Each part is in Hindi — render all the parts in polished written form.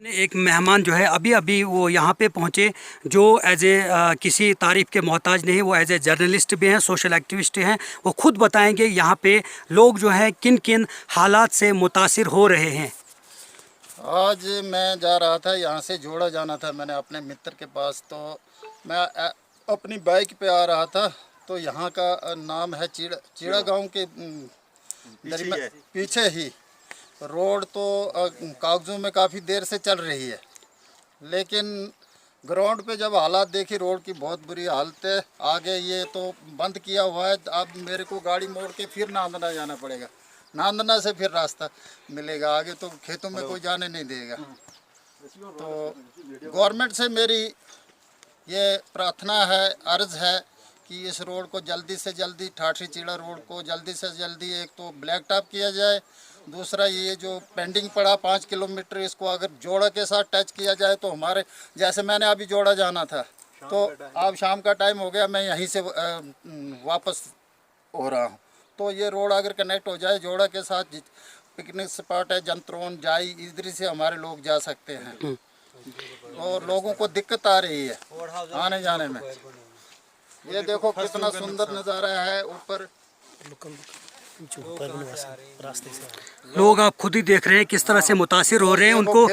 एक मेहमान जो है अभी अभी वो यहाँ पे पहुँचे, जो एज ए किसी तारीफ़ के मोहताज नहीं, वो एज ए जर्नलिस्ट भी हैं, सोशल एक्टिविस्ट हैं। वो खुद बताएंगे यहाँ पे लोग जो हैं किन किन हालात से मुतासिर हो रहे हैं। आज मैं जा रहा था, यहाँ से जोड़ा जाना था मैंने अपने मित्र के पास, तो मैं अपनी बाइक पे आ रहा था। तो यहाँ का नाम है चीड़ा गांव के पीछे ही रोड तो कागजों में काफ़ी देर से चल रही है, लेकिन ग्राउंड पे जब हालात देखी रोड की बहुत बुरी हालत है। आगे ये तो बंद किया हुआ है, अब मेरे को गाड़ी मोड़ के फिर नांदना जाना पड़ेगा, नांदना से फिर रास्ता मिलेगा, आगे तो खेतों में कोई जाने नहीं देगा। तो गवर्नमेंट से मेरी ये प्रार्थना है, अर्ज़ है कि इस रोड को जल्दी से जल्दी, ठाठी चीड़ा रोड को जल्दी से जल्दी एक तो ब्लैक टॉप किया जाए, दूसरा ये जो पेंडिंग पड़ा 5 किलोमीटर, इसको अगर जोड़ा के साथ टच किया जाए तो हमारे, जैसे मैंने अभी जोड़ा जाना था, तो अब शाम का टाइम हो गया, मैं यहीं से वापस हो रहा हूँ। तो ये रोड अगर कनेक्ट हो जाए जोड़ा के साथ, पिकनिक स्पॉट है जंत्रोन जाई, इधर से हमारे लोग जा सकते हैं। और लोगों को दिक्कत आ रही है आने जाने में। ये देखो कितना सुंदर नज़ारा है, ऊपर रास्ते से लोग आप खुद ही देख रहे हैं किस तरह से मुतासिर हो रहे हैं। उनको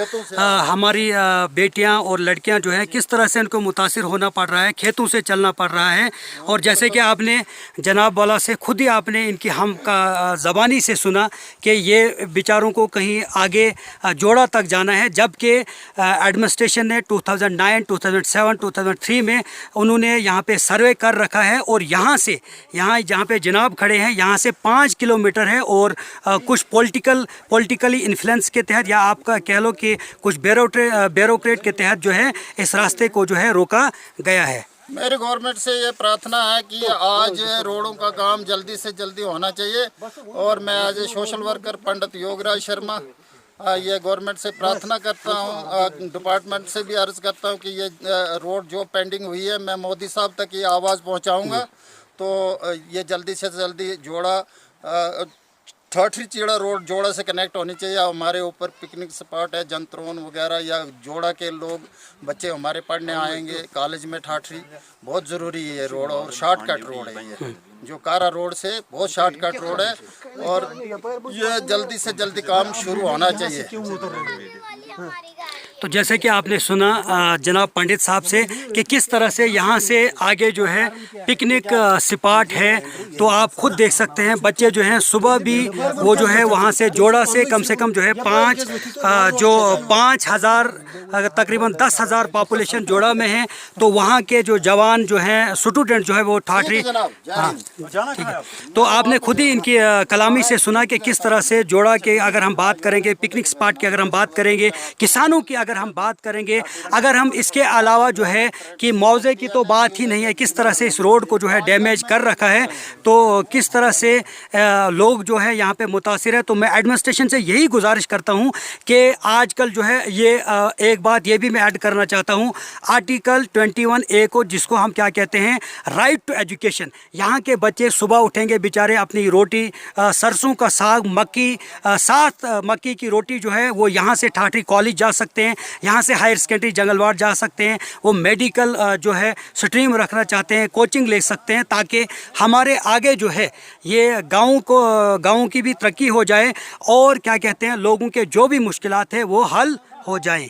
हमारी बेटियां और लड़कियां जो हैं किस तरह से उनको मुतासिर होना पड़ रहा है, खेतों से चलना पड़ रहा है। और जैसे कि आपने जनाब वाला से खुद ही आपने इनकी हम का ज़बानी से सुना कि ये बेचारों को कहीं आगे जोड़ा तक जाना है, जबकि एडमिनिस्ट्रेशन ने 2009, 2007, 2003 में उन्होंने यहाँ पे सर्वे कर रखा है। और यहाँ से जहाँ पे जनाब खड़े हैं, यहाँ से 5 किलोमीटर है। और कुछ पॉलिटिकली इन्फ्लुएंस के तहत, या आपका कह लो कि कुछ ब्यूरोक्रेट के तहत जो है इस रास्ते को जो है रोका गया है। मेरी गवर्नमेंट से ये प्रार्थना है कि आज रोडों का काम जल्दी से जल्दी होना चाहिए। और मैं एज ए सोशल वर्कर पंडित योगराज शर्मा ये गवर्नमेंट से प्रार्थना करता हूँ, डिपार्टमेंट से भी अर्ज़ करता हूँ कि ये रोड जो पेंडिंग हुई है, मैं मोदी साहब तक ये आवाज़ पहुँचाऊँगा। तो ये जल्दी से जल्दी जोड़ा ठाठी चीड़ा रोड जोड़ा से कनेक्ट होनी चाहिए। हमारे ऊपर पिकनिक स्पॉट है जंत्रोन वगैरह, या जोड़ा के लोग बच्चे हमारे पढ़ने आएंगे कॉलेज में, ठाठी बहुत ज़रूरी है रोड। और शॉर्टकट रोड है ये, जो कारा रोड से बहुत शॉर्टकट रोड है, और ये जल्दी से जल्दी काम शुरू होना चाहिए। तो जैसे कि आपने सुना जनाब पंडित साहब से कि किस तरह से यहाँ से आगे जो है पिकनिक स्पॉट है। तो आप खुद देख सकते हैं, बच्चे जो हैं सुबह भी वो जो है वहाँ से जोड़ा से कम जो है 5,000 तकरीबन 10,000 पॉपुलेशन जोड़ा में है। तो वहाँ के जो जवान जो हैं, स्टूडेंट जो है वो ठाठी, हाँ ठीक है। तो आपने खुद ही इनकी कलामी से सुना कि किस तरह से जोड़ा के अगर हम बात करेंगे, पिकनिक स्पॉट की अगर हम बात करेंगे, किसानों की अगर हम बात करेंगे, अगर हम इसके अलावा जो है कि मुआवजे की तो बात ही नहीं है, किस तरह से इस रोड को जो है डैमेज कर रखा है, तो किस तरह से लोग जो है यहाँ पे मुतासिर है। तो मैं एडमिनिस्ट्रेशन से यही गुजारिश करता हूँ कि आजकल जो है ये एक बात ये भी मैं ऐड करना चाहता हूँ, आर्टिकल 21A को, जिसको हम क्या कहते हैं, राइट टू एजुकेशन। यहाँ के बच्चे सुबह उठेंगे बेचारे, अपनी रोटी सरसों का साग, साथ मक्की की रोटी जो है वो यहाँ से ठाठी कॉलेज जा सकते हैं, यहाँ से हायर सेकेंडरी जंगलवाड़ जा सकते हैं। वो मेडिकल जो है स्ट्रीम रखना चाहते हैं, कोचिंग ले सकते हैं, ताकि हमारे आगे जो है ये गाँव की भी तरक्की हो जाए, और क्या कहते हैं, लोगों के जो भी मुश्किलात है वो हल हो जाएं।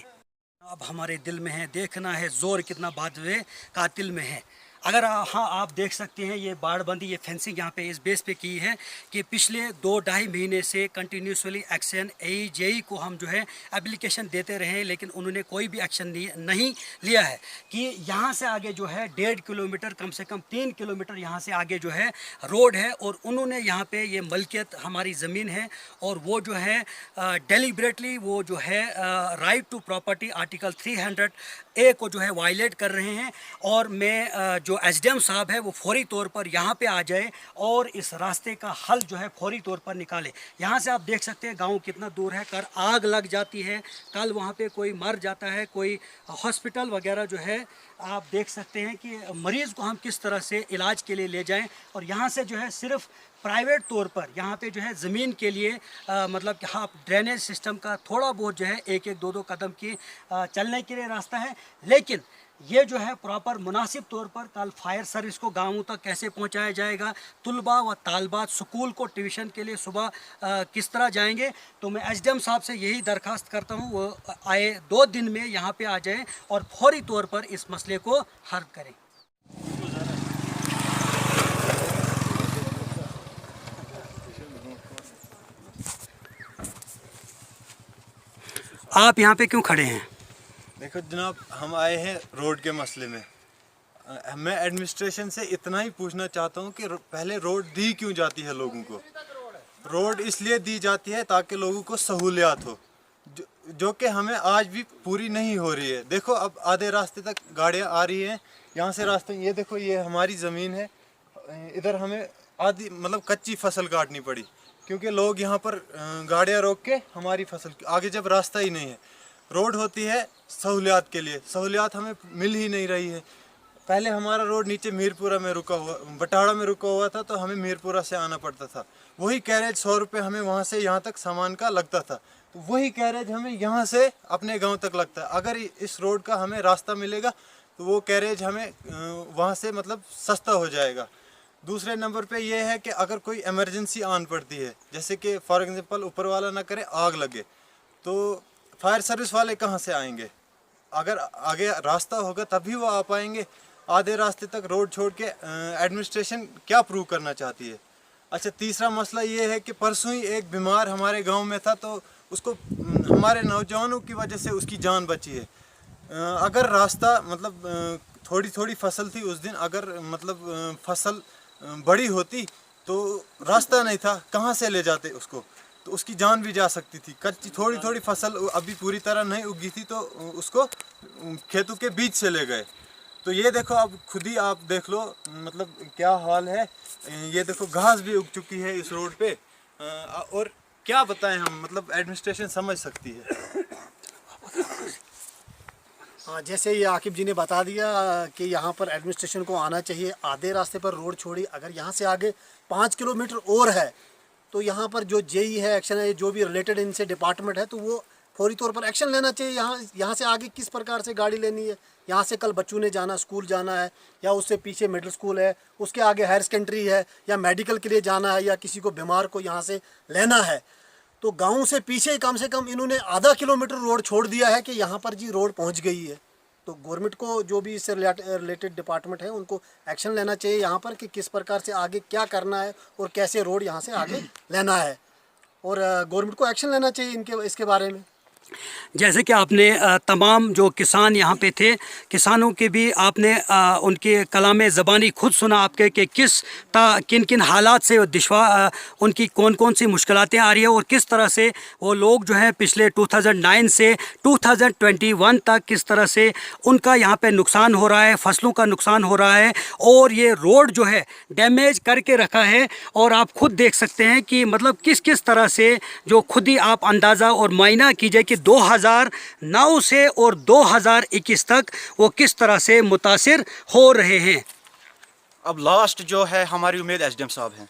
अब हमारे दिल में है, देखना है जोर कितना बादवे कातिल में है। अगर हाँ आप देख सकते हैं, ये बाड़बंदी, ये फेंसिंग यहाँ पे इस बेस पे की है कि पिछले 2-2.5 महीने से कंटिन्यूसली एक्शन AEJE को हम जो है एप्लीकेशन देते रहे, लेकिन उन्होंने कोई भी एक्शन नहीं लिया है। कि यहाँ से आगे जो है 1.5 किलोमीटर, कम से कम 3 किलोमीटर यहाँ से आगे जो है रोड है, और उन्होंने यहाँ पे ये मलकियत हमारी ज़मीन है, और वो जो है डेलिब्रेटली वो जो है right to property article 300A को जो है वायलेट कर रहे हैं। और मैं जो SDM साहब है वो फौरी तौर पर यहाँ पे आ जाए और इस रास्ते का हल जो है फौरी तौर पर निकाले। यहाँ से आप देख सकते हैं गांव कितना दूर है, कर आग लग जाती है, कल वहाँ पे कोई मर जाता है, कोई हॉस्पिटल वगैरह जो है आप देख सकते हैं कि मरीज़ को हम किस तरह से इलाज के लिए ले जाएं। और यहाँ से जो है सिर्फ प्राइवेट तौर पर यहाँ पे जो है ज़मीन के लिए मतलब कि हाँ ड्रेनेज सिस्टम का थोड़ा बहुत जो है एक एक दो दो कदम की चलने के लिए रास्ता है, लेकिन ये जो है प्रॉपर मुनासिब तौर पर कल फायर सर्विस को गाँवों तक कैसे पहुँचाया जाएगा, तुलबा व तालबात स्कूल को ट्यूशन के लिए सुबह किस तरह जाएंगे। तो मैं एसडीएम साहब से यही दरख्वास्त करता हूँ वो आए 2 दिन में यहाँ पे आ जाएं और फौरी तौर पर इस मसले को हल करें। आप यहाँ पे क्यों खड़े हैं? देखो जनाब, हम आए हैं रोड के मसले में। मैं एडमिनिस्ट्रेशन से इतना ही पूछना चाहता हूँ कि पहले रोड दी क्यों जाती है लोगों को। रोड इसलिए दी जाती है ताकि लोगों को सहूलियात हो, जो कि हमें आज भी पूरी नहीं हो रही है। देखो अब आधे रास्ते तक गाड़ियाँ आ रही हैं, यहाँ से रास्ते, ये देखो ये हमारी ज़मीन है, इधर हमें आधी मतलब कच्ची फसल काटनी पड़ी क्योंकि लोग यहाँ पर गाड़ियाँ रोक के हमारी फसल आगे, जब रास्ता ही नहीं है। रोड होती है सहूलियात के लिए, सहूलियात हमें मिल ही नहीं रही है। पहले हमारा रोड नीचे मीरपुरा में रुका हुआ, बटाड़ा में रुका हुआ था, तो हमें मीरपुरा से आना पड़ता था। वही कैरेज 100 रुपये हमें वहाँ से यहाँ तक सामान का लगता था, तो वही कैरेज हमें यहाँ से अपने गांव तक लगता है। अगर इस रोड का हमें रास्ता मिलेगा तो वो कैरेज हमें वहाँ से मतलब सस्ता हो जाएगा। दूसरे नंबर पे ये है कि अगर कोई इमरजेंसी आन पड़ती है, जैसे कि फॉर एग्जांपल ऊपर वाला ना करे आग लगे, तो फायर सर्विस वाले कहाँ से आएंगे? अगर आगे रास्ता होगा तभी वो आ पाएंगे। आधे रास्ते तक रोड छोड़ के एडमिनिस्ट्रेशन क्या प्रूव करना चाहती है? अच्छा, तीसरा मसला ये है कि परसों ही एक बीमार हमारे गांव में था, तो उसको हमारे नौजवानों की वजह से उसकी जान बची है। अगर रास्ता मतलब थोड़ी थोड़ी फसल थी उस दिन, अगर मतलब फसल बड़ी होती तो रास्ता नहीं था, कहाँ से ले जाते उसको, तो उसकी जान भी जा सकती थी। कच्ची थोड़ी थोड़ी फसल अभी पूरी तरह नहीं उगी थी, तो उसको खेतों के बीच से ले गए। तो ये देखो, अब खुद ही आप देख लो मतलब क्या हाल है। ये देखो घास भी उग चुकी है इस रोड पे, और क्या बताएं हम, मतलब एडमिनिस्ट्रेशन समझ सकती है। हाँ, जैसे ये आकिब जी ने बता दिया कि यहाँ पर एडमिनिस्ट्रेशन को आना चाहिए। आधे रास्ते पर रोड छोड़ी, अगर यहाँ से आगे 5 किलोमीटर और है तो यहाँ पर जो जेई है, एक्शन है, जो भी रिलेटेड इनसे डिपार्टमेंट है, तो वो फौरी तौर पर एक्शन लेना चाहिए। यहाँ से आगे किस प्रकार से गाड़ी लेनी है, यहाँ से कल बच्चों ने जाना, स्कूल जाना है, या उससे पीछे मिडिल स्कूल है, उसके आगे हायर सेकेंडरी है, या मेडिकल के लिए जाना है, या किसी को बीमार को यहाँ से लेना है, तो गाँव से पीछे कम से कम इन्होंने आधा किलोमीटर रोड छोड़ दिया है कि यहाँ पर जी रोड पहुँच गई है। तो गवर्नमेंट को, जो भी इससे रिलेटेड डिपार्टमेंट है, उनको एक्शन लेना चाहिए यहाँ पर कि किस प्रकार से आगे क्या करना है और कैसे रोड यहाँ से आगे लेना है, और गवर्नमेंट को एक्शन लेना चाहिए इसके बारे में। जैसे कि आपने तमाम जो किसान यहाँ पे थे, किसानों के भी आपने उनके कलाम ज़बानी खुद सुना आपके कि किन किन हालात से उनकी कौन कौन सी मुश्किलातें आ रही है, और किस तरह से वो लोग जो हैं पिछले 2009 से 2021 तक किस तरह से उनका यहाँ पे नुकसान हो रहा है, फसलों का नुकसान हो रहा है, और ये रोड जो है डैमेज करके रखा है। और आप खुद देख सकते हैं कि मतलब किस किस तरह से, जो खुद ही आप अंदाज़ा और मायना कीजिए कि 2009 से और 2021 तक वो किस तरह से मुतासिर हो रहे हैं। अब लास्ट जो है हमारी उम्मीद एसडीएम साहब हैं।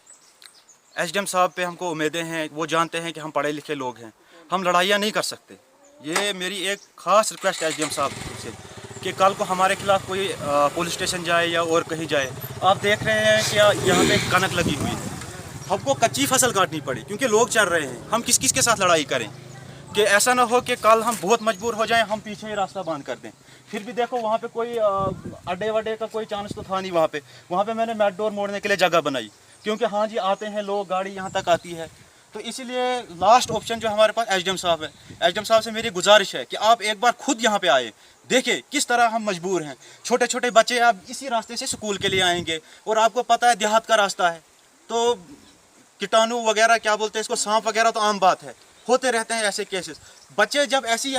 एसडीएम साहब पे हमको उम्मीदें हैं, वो जानते हैं कि हम पढ़े लिखे लोग हैं, हम लड़ाइयाँ नहीं कर सकते। ये मेरी एक ख़ास रिक्वेस्ट है एसडीएम साहब से कि कल को हमारे खिलाफ कोई पुलिस स्टेशन जाए या और कहीं जाए। आप देख रहे हैं कि यहाँ पे कनक लगी हुई है, हमको कच्ची फसल काटनी पड़ी क्योंकि लोग चल रहे हैं। हम किस किस के साथ लड़ाई करें कि ऐसा ना हो कि कल हम बहुत मजबूर हो जाएं, हम पीछे ही रास्ता बंद कर दें। फिर भी देखो वहाँ पे कोई अड्डे वड्डे का कोई चांस तो था नहीं। वहाँ पे मैंने मेटडोर मोड़ने के लिए जगह बनाई क्योंकि हाँ जी आते हैं लोग, गाड़ी यहाँ तक आती है। तो इसीलिए लास्ट ऑप्शन जो हमारे पास एसडीएम साहब है। एसडीएम साहब से मेरी गुजारिश है कि आप एक बार खुद यहाँ पे आए, देखिए किस तरह हम मजबूर हैं। छोटे छोटे बच्चे अब इसी रास्ते से स्कूल के लिए आएंगे, और आपको पता है देहात का रास्ता है, तो कीटाणु वगैरह क्या बोलते हैं इसको, सांप वगैरह तो आम बात है, होते रहते हैं ऐसे केसेस। बच्चे जब ऐसी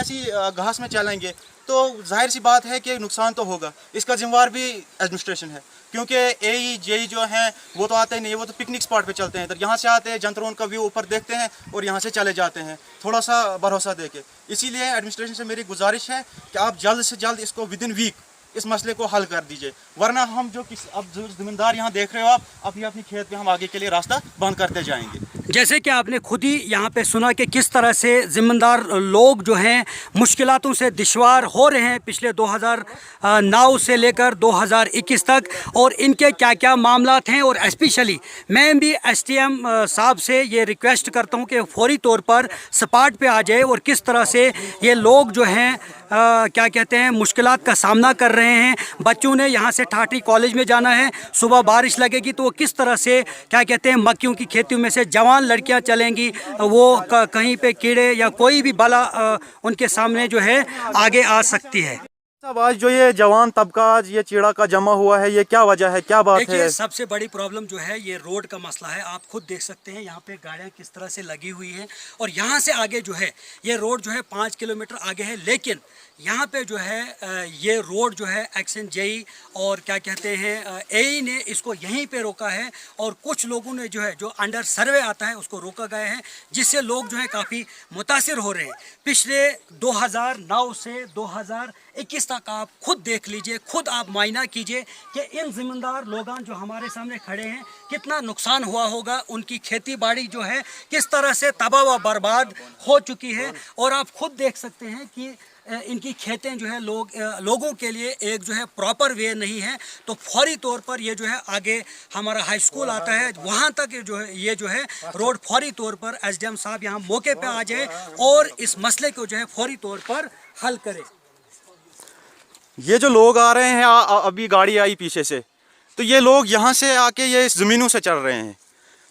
घास में चलेंगे तो जाहिर सी बात है कि नुकसान तो होगा। इसका जिम्मेवार भी एडमिनिस्ट्रेशन है क्योंकि एई जेई जो हैं वो तो आते ही नहीं, वो तो पिकनिक स्पॉट पे चलते हैं। तो यहाँ से आते हैं, जंतरों का व्यू ऊपर देखते हैं और यहाँ से चले जाते हैं थोड़ा सा भरोसा देके। इसीलिए एडमिनिस्ट्रेशन से मेरी गुजारिश है कि आप जल्द से जल्द इसको विदिन वीक इस मसले को हल कर दीजिए, वरना हम अब जो ज़मींदार यहाँ देख रहे हो आप अपनी अपनी खेत में हम आगे के लिए रास्ता बंद करते जाएंगे। जैसे कि आपने खुद ही यहाँ पे सुना कि किस तरह से ज़िम्मेदार लोग जो हैं मुश्किलातों से दुश्वार हो रहे हैं पिछले 2009 से लेकर 2021 तक, और इनके क्या क्या मामलात हैं। और स्पेशली मैं भी STM साहब से ये रिक्वेस्ट करता हूँ कि फौरी तौर पर स्पॉट पे आ जाए और किस तरह से ये लोग जो हैं क्या कहते हैं मुश्किलात का सामना कर रहे हैं। बच्चों ने यहाँ से ठाठी कॉलेज में जाना है, सुबह बारिश लगेगी तो वो किस तरह से क्या कहते हैं मक्कियों की खेतियों में से जवान लड़कियाँ चलेंगी, वो कहीं पे कीड़े या कोई भी बला उनके सामने जो है आगे आ सकती है। साहब आज जो ये जवान तबका आज ये चीड़ा का जमा हुआ है, ये क्या वजह है, क्या बात देखिए है? सबसे बड़ी प्रॉब्लम जो है ये रोड का मसला है। आप खुद देख सकते हैं यहाँ पे गाड़ियाँ किस तरह से लगी हुई हैं, और यहाँ से आगे जो है ये रोड जो है 5 किलोमीटर आगे है, लेकिन यहाँ पे जो है ये रोड जो है एक्शन जेई और क्या कहते हैं एई ने इसको यहीं पे रोका है, और कुछ लोगों ने जो है जो अंडर सर्वे आता है उसको रोका गया है, जिससे लोग जो है काफ़ी मुतासिर हो रहे हैं। पिछले 2009 से 2021 तक आप खुद देख लीजिए, खुद आप मायना कीजिए कि इन ज़िम्मेदार लोगान जो हमारे सामने खड़े हैं कितना नुकसान हुआ होगा, उनकी खेती बाड़ी जो है किस तरह से तबाह व बर्बाद हो चुकी है। और आप खुद देख सकते हैं कि इनकी खेतें जो है लोगों के लिए एक जो है प्रॉपर वे नहीं है। तो फौरी तौर पर ये जो है आगे हमारा हाई स्कूल आता है वहाँ तक जो है ये जो है रोड फौरी तौर पर SDM साहब यहाँ मौके पे आ जाए और इस मसले को जो है फौरी तौर पर हल करे। ये जो लोग आ रहे हैं अभी गाड़ी आई पीछे से, तो ये लोग यहाँ से आके ये ज़मीनों से चल रहे हैं,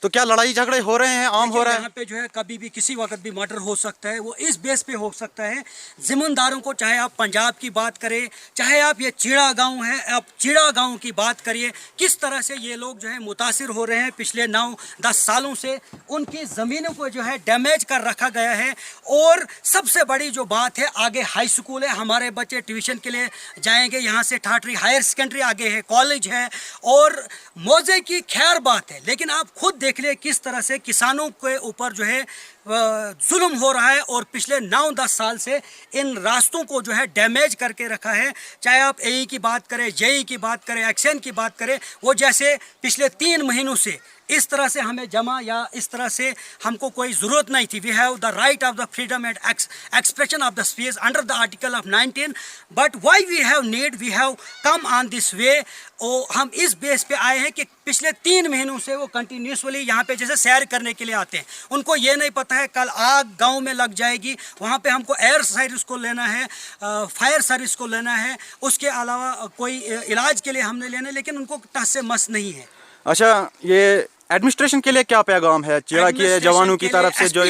तो क्या लड़ाई झगड़े हो रहे हैं, आम हो रहा है? यहाँ पे जो है कभी भी किसी वक्त भी मर्डर हो सकता है, वो इस बेस पे हो सकता है। जिम्मेदारों को चाहे आप पंजाब की बात करें, चाहे आप ये चीड़ा गांव है, आप चीड़ा गांव की बात करिए, किस तरह से ये लोग जो है मुतासिर हो रहे हैं। पिछले 9-10 सालों से उनकी ज़मीनों को जो है डैमेज कर रखा गया है। और सबसे बड़ी जो बात है, आगे हाई स्कूल है, हमारे बच्चे ट्यूशन के लिए जाएंगे, यहाँ से ठाठरी हायर सेकेंडरी आगे है, कॉलेज है, और मौजे की खैर बात है। लेकिन आप खुद देख लिए किस तरह से किसानों के ऊपर जो है जुल्म हो रहा है, और पिछले 9-10 साल से इन रास्तों को जो है डैमेज करके रखा है। चाहे आप एई की बात करें, जेई की बात करें, एक्शन की बात करें, वो जैसे पिछले 3 महीनों से इस तरह से हमें जमा या इस तरह से हमको कोई ज़रूरत नहीं थी। We have the right of the freedom and expression of the speech under the article of 19, but why we have need, we have come on this way. और हम इस बेस पे आए हैं कि पिछले 3 महीनों से वो कंटिन्यूसली यहाँ पे जैसे सैर करने के लिए आते हैं। उनको ये नहीं पता है कल आग गांव में लग जाएगी, वहाँ पे हमको एयर सर्विस को लेना है, फायर सर्विस को लेना है, उसके अलावा कोई इलाज के लिए हमने लेना है, लेकिन उनको टस से मस नहीं है। अच्छा, ये एडमिनिस्ट्रेशन के लिए क्या पैगाम है चीड़ा के जवानों की तरफ से, जो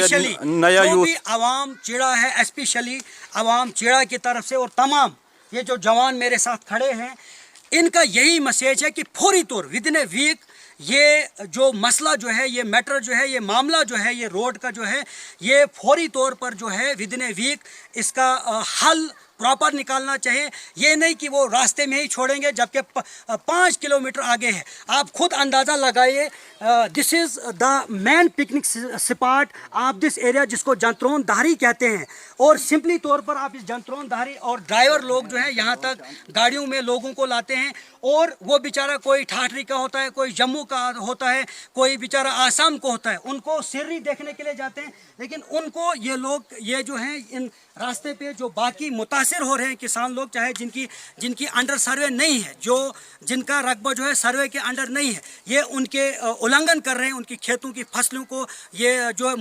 नया यूथ आवाम चीड़ा है, स्पेशली आवाम चीड़ा की तरफ से, और तमाम ये जो जवान मेरे साथ खड़े हैं, इनका यही मैसेज है कि फौरी तौर विदिन ए वीक ये जो मसला जो है, ये मैटर जो है, ये मामला जो है, ये रोड का जो है, ये फौरी तौर पर जो है विदिन ए वीक इसका हल प्रॉपर निकालना चाहिए। ये नहीं कि वो रास्ते में ही छोड़ेंगे जबकि 5 किलोमीटर आगे है। आप खुद अंदाज़ा लगाइए, this is the main picnic spot of this area, जिसको जंतरौन धारी कहते हैं। और सिंपली तौर पर आप इस जंतरौन धारी और ड्राइवर लोग जो है यहाँ तक गाड़ियों में लोगों को लाते हैं, और वो बेचारा कोई ठाठरी का होता है, कोई जम्मू का होता है, कोई बेचारा आसाम को होता है, उनको सिर्री देखने के लिए जाते हैं। लेकिन उनको ये लोग ये जो हैं इन रास्ते पे जो बाकी मुतासिर हो रहे हैं किसान लोग, चाहे जिनकी अंडर सर्वे नहीं है, जो जिनका रकबा जो है सर्वे के अंडर नहीं है, ये उनके उल्लंघन कर रहे हैं। उनकी खेतों की फसलों को ये जो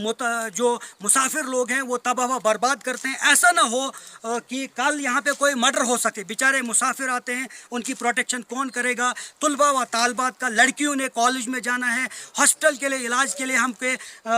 मुसाफिर लोग हैं वो तबाह बर्बाद करते हैं। ऐसा ना हो कि कल यहाँ पे कोई मर्डर हो सके। बेचारे मुसाफिर आते हैं, उनकी प्रोटेक्शन कौन करेगा? तुलबा व तालबात का, लड़कियों ने कॉलेज में जाना है, हॉस्पिटल के लिए इलाज के लिए हमके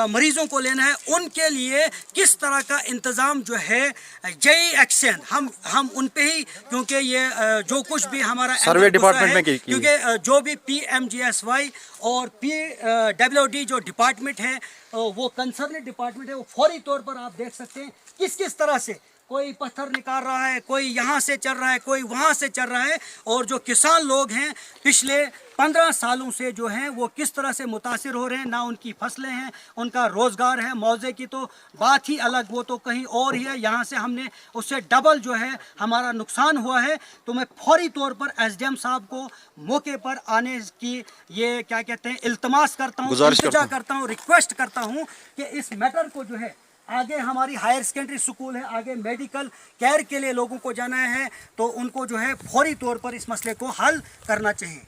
मरीजों को लेना है, उनके लिए किस तरह का इंतज़ाम जो है जेई एक्शन हम उन पे ही, क्योंकि ये जो कुछ भी हमारा सर्वे डिपार्टमेंट में क्योंकि जो भी PMGSY और PWD जो डिपार्टमेंट है, वो कंसर्न डिपार्टमेंट है, वो फौरी तौर पर आप देख सकते हैं किस तरह से कोई पत्थर निकाल रहा है, कोई यहाँ से चल रहा है, कोई वहाँ से चल रहा है। और जो किसान लोग हैं पिछले 15 सालों से जो हैं वो किस तरह से मुतासिर हो रहे हैं, ना उनकी फसलें हैं, उनका रोज़गार है। मुआवजे की तो बात ही अलग, वो तो कहीं और ही है। यहाँ से हमने उससे डबल जो है हमारा नुकसान हुआ है। तो मैं फौरी तौर पर एसडीएम साहब को मौके पर आने की ये क्या कहते हैं इल्तमास करता हूँ, इल्तिजा करता हूँ, रिक्वेस्ट करता हूँ कि इस मैटर को जो है आगे हमारी हायर सेकेंडरी स्कूल है, आगे मेडिकल केयर के लिए लोगों को जाना है, तो उनको जो है फौरी तौर पर इस मसले को हल करना चाहिए।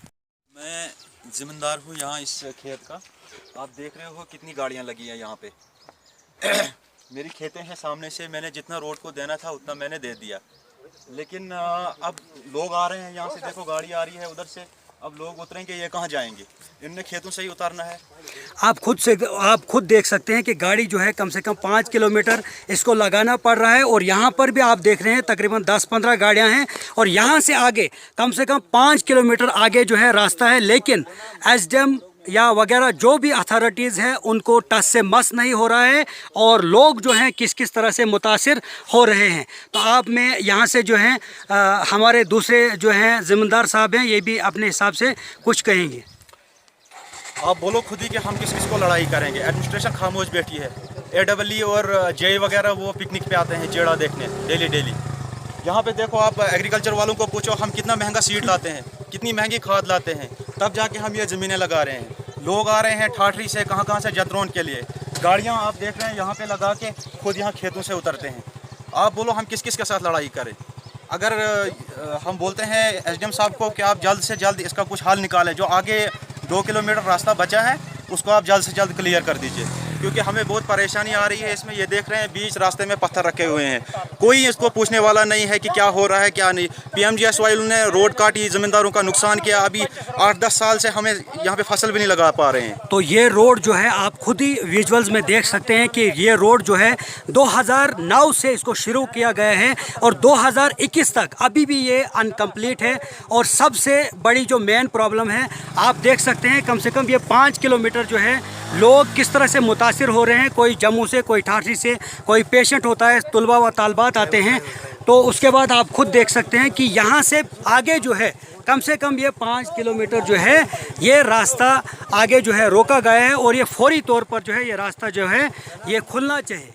मैं ज़िम्मेदार हूँ यहाँ इस खेत का। आप देख रहे हो कितनी गाड़ियाँ लगी हैं यहाँ पे। मेरी खेतें हैं सामने से, मैंने जितना रोड को देना था उतना मैंने दे दिया। लेकिन अब लोग आ रहे हैं यहाँ से, देखो गाड़ी आ रही है उधर से, अब लोग उतरेंगे, ये कहाँ जाएंगे? इनने खेतों से ही उतारना है। आप खुद देख सकते हैं कि गाड़ी जो है कम से कम 5 किलोमीटर इसको लगाना पड़ रहा है। और यहाँ पर भी आप देख रहे हैं तकरीबन 10-15 गाड़ियाँ हैं और यहाँ से आगे कम से कम 5 किलोमीटर आगे जो है रास्ता है। लेकिन एसडीएम या वगैरह जो भी अथॉरिटीज़ हैं उनको टस से मस नहीं हो रहा है और लोग जो हैं किस किस तरह से मुतासिर हो रहे हैं। तो आप में यहाँ से जो हैं हमारे दूसरे जो हैं ज़िम्मेदार साहब हैं, ये भी अपने हिसाब से कुछ कहेंगे। आप बोलो खुद ही कि हम किस किस को लड़ाई करेंगे। एडमिनिस्ट्रेशन खामोश बैठी है। AEE और JE वगैरह वो पिकनिक पे आते हैं जेड़ा देखने डेली। यहाँ पे देखो, आप एग्रीकल्चर वालों को पूछो हम कितना महंगा सीड लाते हैं, कितनी महंगी खाद लाते हैं, तब जाके हम ये ज़मीनें लगा रहे हैं। लोग आ रहे हैं ठाठरी से, कहाँ से जतरौन के लिए। गाड़ियाँ आप देख रहे हैं यहाँ पे लगा के खुद यहाँ खेतों से उतरते हैं। आप बोलो हम किस किस के साथ लड़ाई करें। अगर हम बोलते हैं एसडीएम साहब को कि आप जल्द से जल्द इसका कुछ हल निकालें, जो आगे 2 किलोमीटर रास्ता बचा है उसको आप जल्द से जल्द क्लियर कर दीजिए, क्योंकि हमें बहुत परेशानी आ रही है इसमें। ये देख रहे हैं बीच रास्ते में पत्थर रखे हुए हैं, कोई इसको पूछने वाला नहीं है कि क्या हो रहा है क्या नहीं। PMGSY ने रोड काटी, ज़मींदारों का नुकसान किया। अभी 8-10 साल से हमें यहाँ पे फसल भी नहीं लगा पा रहे हैं। तो ये रोड जो है आप खुद ही विजुअल्स में देख सकते हैं कि ये रोड जो है 2009 से इसको शुरू किया गया है और 2021 तक अभी भी ये अनकम्प्लीट है। और सबसे बड़ी जो मेन प्रॉब्लम है आप देख सकते हैं, कम से कम ये 5 किलोमीटर जो है लोग किस तरह से मुतासिर हो रहे हैं। कोई जम्मू से, कोई ठाठरी से, कोई पेशेंट होता है, तुलबा व तालबात आते हैं। तो उसके बाद आप खुद देख सकते हैं कि यहाँ से आगे जो है कम से कम ये 5 किलोमीटर जो है ये रास्ता आगे जो है रोका गया है और ये फौरी तौर पर जो है ये रास्ता जो है ये खुलना चाहिए।